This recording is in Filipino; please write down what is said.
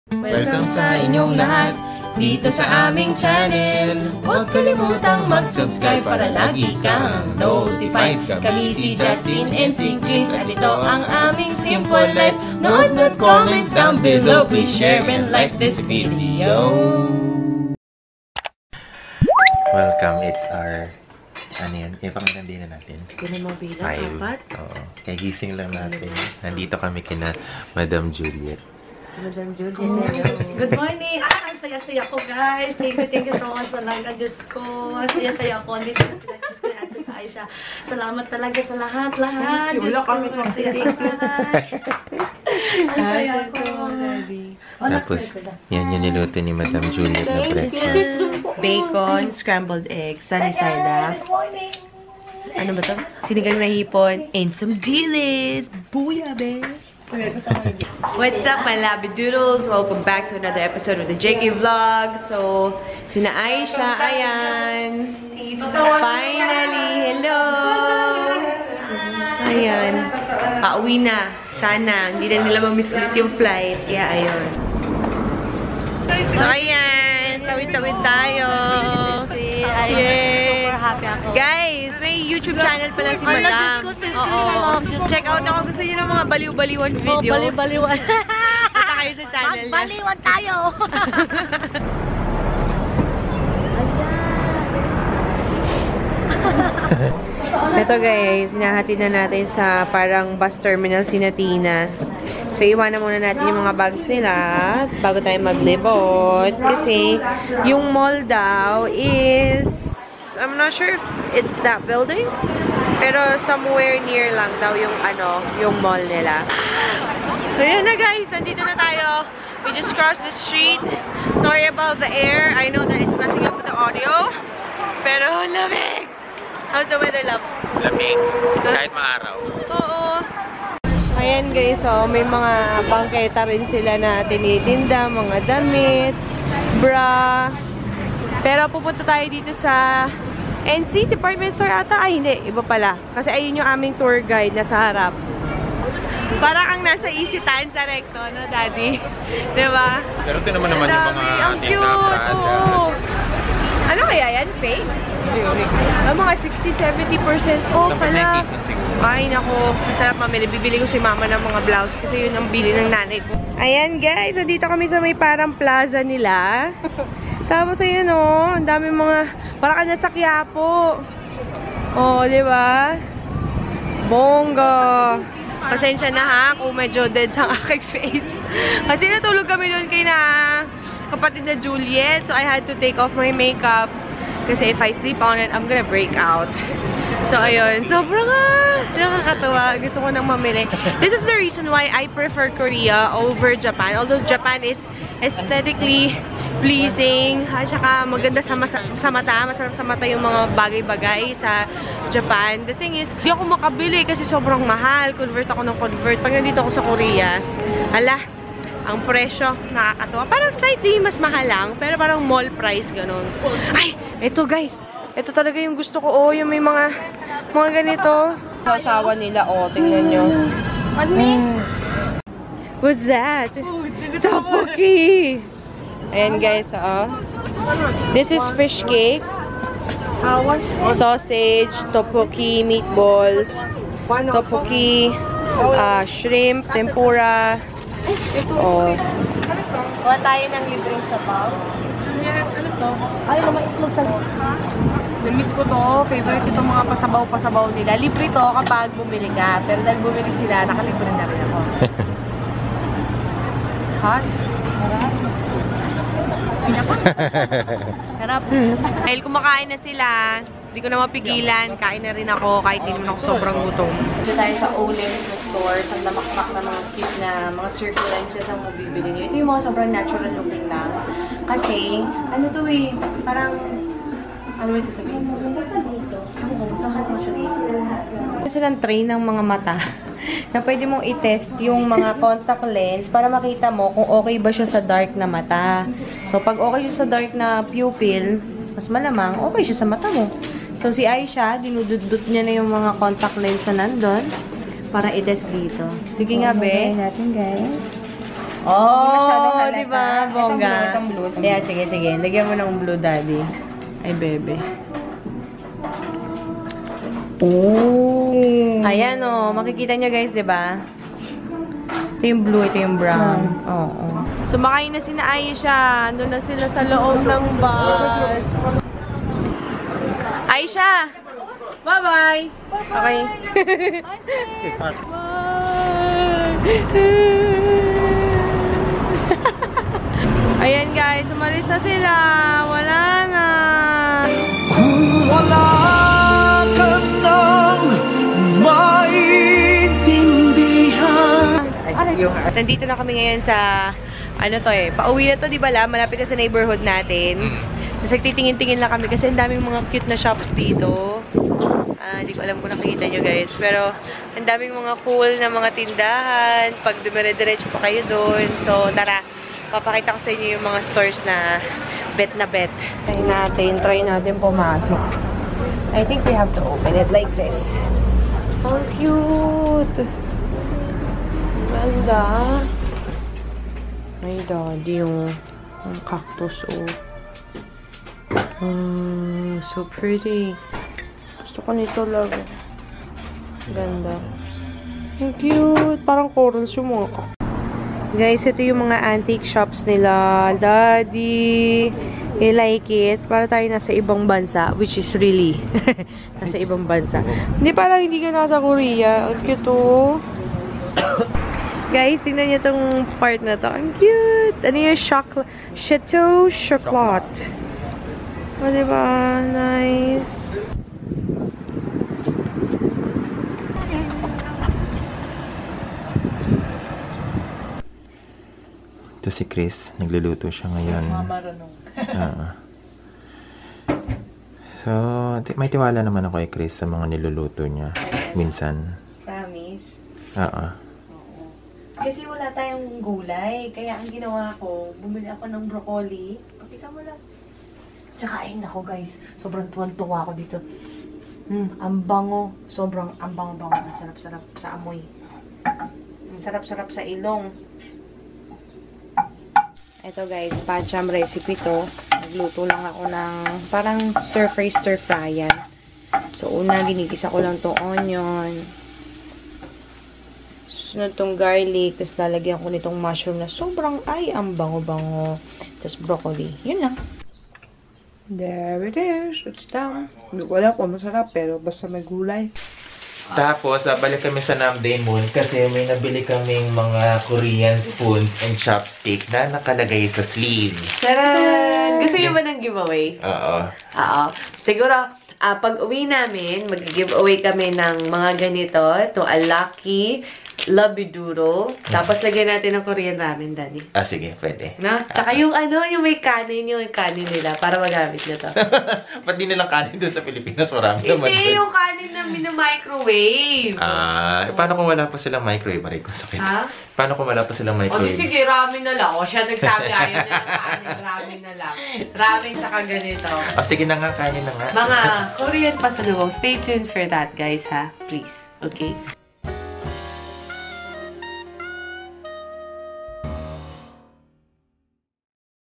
Welcome sa inyong lahat dito sa aming channel. Huwag kalimutang mag-subscribe para lagi kang notified. Kami si Justin and si Chris at ito ang aming Simple Life. Note, comment down below. Please share and like this video. Welcome, it's our ano yan? Ipangitandi na natin. Kailan mo bilang? 4? Oo. Kaya gising lang natin. Nandito kami kina Madam Juliet. Madam Juliet. Good morning! Ang saya-saya ko, guys. Thank you so much talaga. Diyos ko. Ang saya-saya ko. Dito na sila at saka Aisha. Salamat talaga sa lahat-lahat. Diyos ko. Ang saya ko. Ang saya ko. Tapos, yan yung niluto ni Madam Juliet na breakfast. Bacon, scrambled eggs, sunny side up. Ano ba to? Sinigang na hipon, and some dilis. Booyah, babe! What's up, my labradoodles? Welcome back to another episode of the JK Vlog. So, sina Aisha, ayan. Finally, hello! Ayan. Pauwi na. Sana. Hindi na nila ma-miss ulit yung flight. Kaya, ayun. So, ayan. Tawid-tawid tayo. Yes. Super happy ako. Guys, may YouTube channel pala si Madam. Check out ako. Gusto niyo ng mga baliw-baliwan video. Baliw-baliwan. Punta kayo sa channel niya. Baliwan tayo. Ito guys, hinahati na natin sa parang bus terminal si Natina. So, iwanan muna natin yung mga bags nila bago tayo maglibot. Kasi, yung mall daw is, I'm not sure if it's that building. Pero, somewhere near lang daw yung, yung mall nila. So, yun na guys. Nandito na tayo. We just crossed the street. Sorry about the air. I know that it's messing up with the audio. Pero, lamig! How's the weather, love? Lamig. Kahit maaraw. Oo. Ayan guys, so may mga bangketa rin sila na tinitinda, mga damit, bra. Pero pupunta tayo dito sa NC Department Store ata. Ay, hindi. Iba pala. Kasi ayun yung aming tour guide na sa harap. Parang ang nasa Isitan sa Recto, no, Daddy? Diba? Pero ito naman yung mga ang cute! Oo. Ano kaya yan? Fake? Mga 60-70% off pala. Ay, nako. Masarap mamili. Bibili ko si mama ng mga blouse kasi yun ang bili ng nanay ko. Ayan, guys. Nandito kami sa may parang plaza nila. Tapos, ayun, oh. Ang dami mga... Parang ka nasa Quiapo. Oh, di ba? Bongga. Pasensya na ha kung medyo dead sa aking face. Kasi natulog kami doon kay na kapatid na Juliet. So, I had to take off my makeup. Kasi if I sleep on it, I'm gonna break out. So, ayun. Sobrang nakakatawa. Gusto ko nang mamili. This is the reason why I prefer Korea over Japan. Although Japan is aesthetically pleasing. At saka maganda sa mata. Masarap sa mata yung mga bagay-bagay sa Japan. The thing is, di ako makabili kasi sobrang mahal. Convert ako ng convert. Pag nandito ako sa Korea, ang presyo, nakakatawa. Parang slightly mas mahal lang, pero parang mall price, ganun. Ay, eto guys. Ito talaga yung gusto ko. Oh, yung may mga ganito. Asawa nila, oh, tingnan nyo. What me? What's that? Tteokbokki! Ayan guys, oh. This is fish cake. Sausage, tteokbokki, meatballs, tteokbokki, shrimp, tempura. Oh. Kuha tayo ng libreng sabaw. Ano to? Ay, lumaitlog sa... Na-miss ko to. Favorite itong mga pasabaw-pasabaw nila. Libre to kapag bumili ka. Pero dahil bumili sila, nakalibre na rin ako. It's hot. Sarap. Dahil kumakain na sila, hindi ko na mapigilan. Kain na rin ako kahit hindi naman ako sobrang gutom. Dito tayo sa Olens na stores. Ang lamakmak na mga cute na mga circle lenses ang mabibili nyo. Ito yung mga sobrang natural looking lang. Kasi, ano to eh, parang, ano may sasabihin? Ano ko, gusto ko siya dito. Ito silang tray ng mga mata na pwede mong i-test yung mga contact lens para makita mo kung okay ba siya sa dark na mata. So, pag okay siya sa dark na pupil, mas malamang okay siya sa mata mo. So, si Aisha, dinududot niya na yung mga contact lens na nandun para i-test dito. Sige nga, be. natin, guys. Oh, di ba? Bongga. Itong blue. Yeah, sige. Lagyan mo ng blue, daddy. Ay, bebe. Oh. Ayan, oh. Makikita nyo, guys, di ba? Ito yung blue, ito yung brown. Oo. Sumakay na sina Aisha. Doon na sila sa loob ng bus. Aisha! Bye-bye! Okay. Ayan guys, umalis na sila. Wala na. Kung wala ka nang maintindihan. Nandito na kami ngayon sa, ano to pauwi na to, di ba la? Malapit na sa neighborhood natin. Tapos nagtitingin-tingin lang kami kasi ang daming mga cute na shops dito. Hindi ko alam kung nakikita nyo guys. Pero, ang daming mga cool na mga tindahan. Pag dumire-diretso pa kayo doon. So, tara. Papakita ko sa inyo yung mga stores na bet. Try natin pumasok. I think we have to open it like this. Ang cute! Ganda. Ay, daddy, yung cactus, oh. So pretty. Gusto ko nito lang. Ganda. Ang cute. Parang corals yung mga cactus. Guys, ito yung mga antique shops nila. Daddy, I like it. Para tayo nasa ibang bansa, which is really nasa ibang bansa. Hindi, parang hindi ka nasa Korea. Ang cute, oh. Guys, tingnan niyo itong part na to. Ang cute! Ano yung Chateau Chocolat. O, diba? Nice. Ito si Chris. Nagluluto siya ngayon. Marunong. So, may tiwala naman ako kay Chris sa mga niluluto niya. Minsan. Promise? Oo. Kasi wala tayong gulay. Kaya ang ginawa ko, bumili ako ng broccoli. Pakita mo lang. Tsaka, ay nako guys. Sobrang tuwan-tuwa ako dito. Ang bango. Sobrang ang bango-bango. Ang sarap-sarap sa amoy. Ang sarap-sarap sa ilong. Ito guys, Pacham recipe to. Nagluto lang ako ng parang stir-fry yan. So, una, ginigisa ko lang tong onion. Susunod tong garlic. Tapos lalagyan ko nitong mushroom na sobrang ang bango-bango. Tapos broccoli. Yun lang. There it is. It's done. Hindi ko alam kung masarap, pero basta may gulay. Tapos, babalik kami sa Namdae Moon kasi may nabili kaming mga Korean spoons and chopstick na nakalagay sa sleeve. Taran! Gusto niyo ba ng giveaway? Oo. Oo. Siguro, pag uwi namin, mag-giveaway kami ng mga ganito. Ito, a lucky labiduro. Tapos lagyan natin ng Korean ramen, Daddy. Sige, pwede. No? Tsaka yung yung may kanin, yung kanin nila para magamit na to. Ba't di nilang kanin doon sa Pilipinas? Marami naman Hindi, doon. yung kanin na microwave. Paano kung wala pa silang microwave? Aray ko, sakit. Ha? Paano kung wala pa silang O, microwave? sige, ramen na lang. O, siya nagsabi, ayaw niya ng kanin, ramen na lang. Ramen tsaka ganito. Sige na nga, kanin na nga. Mga Korean pasalubong, stay tuned for that, guys, ha? Please. Okay?